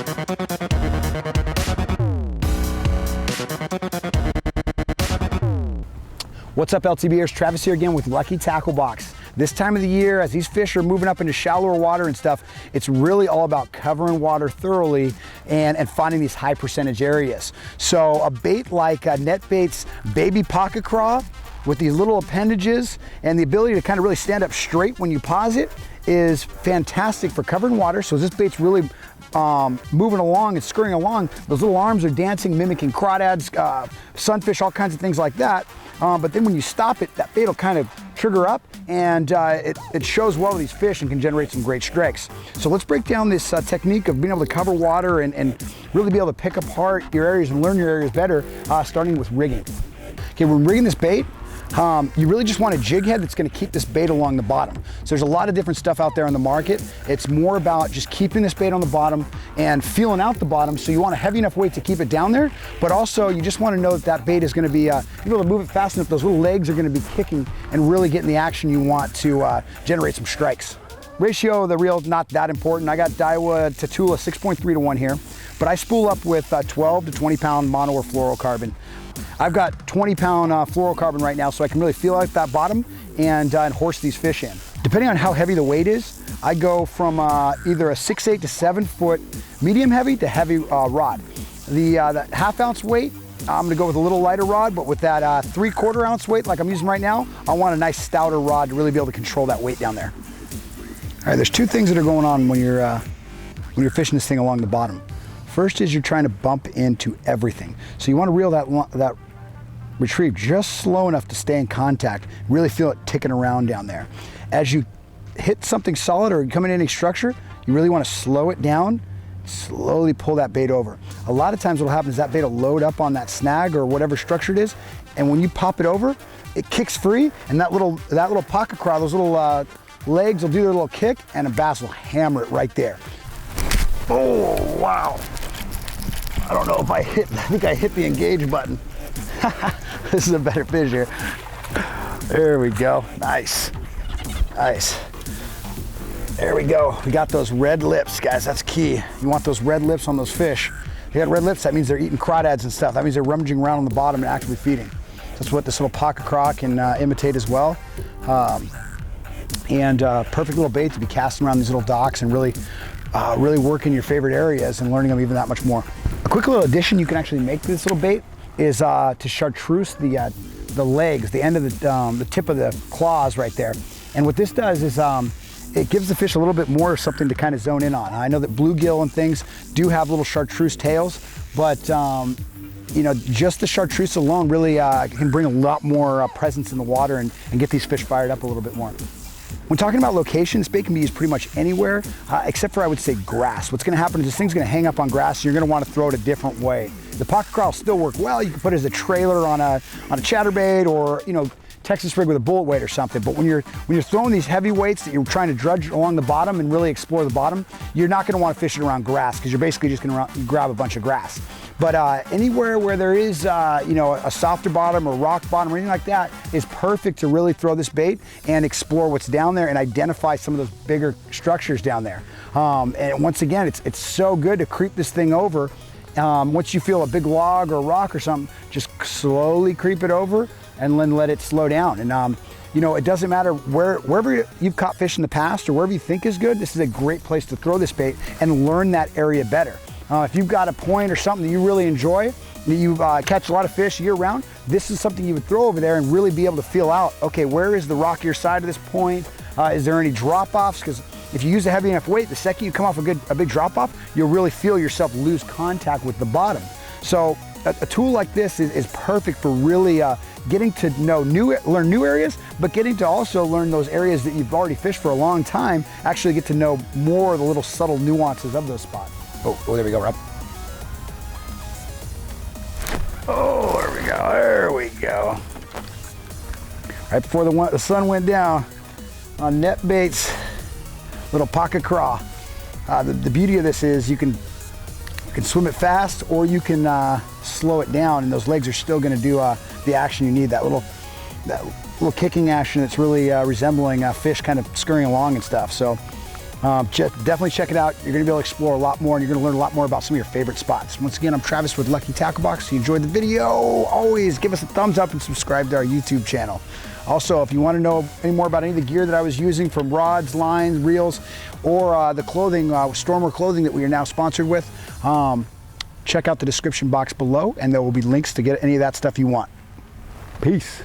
What's up, LTBers? Travis here again with Lucky Tackle Box. This time of the year, as these fish are moving up into shallower water and stuff, it's really all about covering water thoroughly and finding these high percentage areas. So a bait like NetBait's baby Paca Craw with these little appendages and the ability to kind of really stand up straight when you pause it is fantastic for covering water. So this bait's really moving along and scurrying along. Those little arms are dancing, mimicking crawdads, sunfish, all kinds of things like that. But then when you stop it, that bait will kind of trigger up and it shows well to these fish and can generate some great strikes. So let's break down this technique of being able to cover water and really be able to pick apart your areas and learn your areas better, starting with rigging. Okay, when rigging this bait, you really just want a jig head that's going to keep this bait along the bottom. So there's a lot of different stuff out there on the market. It's more about just keeping this bait on the bottom and feeling out the bottom. So you want a heavy enough weight to keep it down there, but also you just want to know that that bait is going to be able to move it fast enough. Those little legs are going to be kicking and really getting the action you want to generate some strikes. Ratio of the reel, not that important. I got Daiwa to Tula 6.3 to 1 here, but I spool up with 12 to 20 pound mono or fluorocarbon. I've got 20 pound fluorocarbon right now, so I can really feel out that bottom and horse these fish in. Depending on how heavy the weight is, I go from either a 6'8" to 7 foot medium heavy to heavy rod. The half ounce weight, I'm gonna go with a little lighter rod, but with that 3/4 ounce weight like I'm using right now, I want a nice stouter rod to really be able to control that weight down there. All right, there's two things that are going on when you're fishing this thing along the bottom. First is you're trying to bump into everything. So you want to reel that retrieve just slow enough to stay in contact, really feel it ticking around down there. As you hit something solid or come in any structure, you really want to slow it down, slowly pull that bait over. A lot of times what'll happen is that bait will load up on that snag or whatever structure it is, and when you pop it over, it kicks free, and that little Paca Craw, those little legs will do their little kick, and a bass will hammer it right there. Oh, wow. I don't know if I think I hit the engage button. This is a better fish here. There we go, nice, nice. There we go, we got those red lips, guys, that's key. You want those red lips on those fish. If you got red lips, that means they're eating crawdads and stuff. That means they're rummaging around on the bottom and actively feeding. That's what this little Paca Craw can imitate as well. Perfect little bait to be casting around these little docks and really working your favorite areas and learning them even that much more. A quick little addition you can actually make to this little bait is to chartreuse the legs, the end of the tip of the claws right there. And what this does is it gives the fish a little bit more something to kind of zone in on. I know that bluegill and things do have little chartreuse tails, but you know, just the chartreuse alone really can bring a lot more presence in the water and get these fish fired up a little bit more. When talking about location, this bait can be used pretty much anywhere, except for, I would say, grass. What's gonna happen is this thing's gonna hang up on grass, and you're gonna wanna throw it a different way. The Paca Craw will still work well. You can put it as a trailer on a chatterbait or, you know, Texas rig with a bullet weight or something. But when you're throwing these heavy weights that you're trying to drudge along the bottom and really explore the bottom, you're not gonna wanna fish it around grass because you're basically just gonna grab a bunch of grass. But anywhere where there is, you know, a softer bottom or rock bottom or anything like that is perfect to really throw this bait and explore what's down there and identify some of those bigger structures down there. And once again, it's so good to creep this thing over. Once you feel a big log or a rock or something, just slowly creep it over and then let it slow down. And you know, it doesn't matter wherever you've caught fish in the past or wherever you think is good, this is a great place to throw this bait and learn that area better. If you've got a point or something that you really enjoy, that you catch a lot of fish year round, this is something you would throw over there and really be able to feel out, okay, where is the rockier side of this point? Is there any drop-offs? Because if you use a heavy enough weight, the second you come off a big drop-off, you'll really feel yourself lose contact with the bottom. So a tool like this is perfect for really getting to know learn new areas, but getting to also learn those areas that you've already fished for a long time, actually get to know more of the little subtle nuances of those spots. Oh, there we go, Rob. Oh, there we go. Right before the sun went down on NetBait's little Paca Craw. The beauty of this is you can swim it fast or you can slow it down, and those legs are still gonna do the action you need, that little kicking action that's really resembling fish kind of scurrying along and stuff. So Definitely check it out. You're going to be able to explore a lot more, and you're going to learn a lot more about some of your favorite spots. Once again, I'm Travis with Lucky Tackle Box. If you enjoyed the video, always give us a thumbs up and subscribe to our YouTube channel. Also, if you want to know any more about any of the gear that I was using, from rods, lines, reels, or the clothing, Stormer clothing that we are now sponsored with, check out the description box below, and there will be links to get any of that stuff you want. Peace.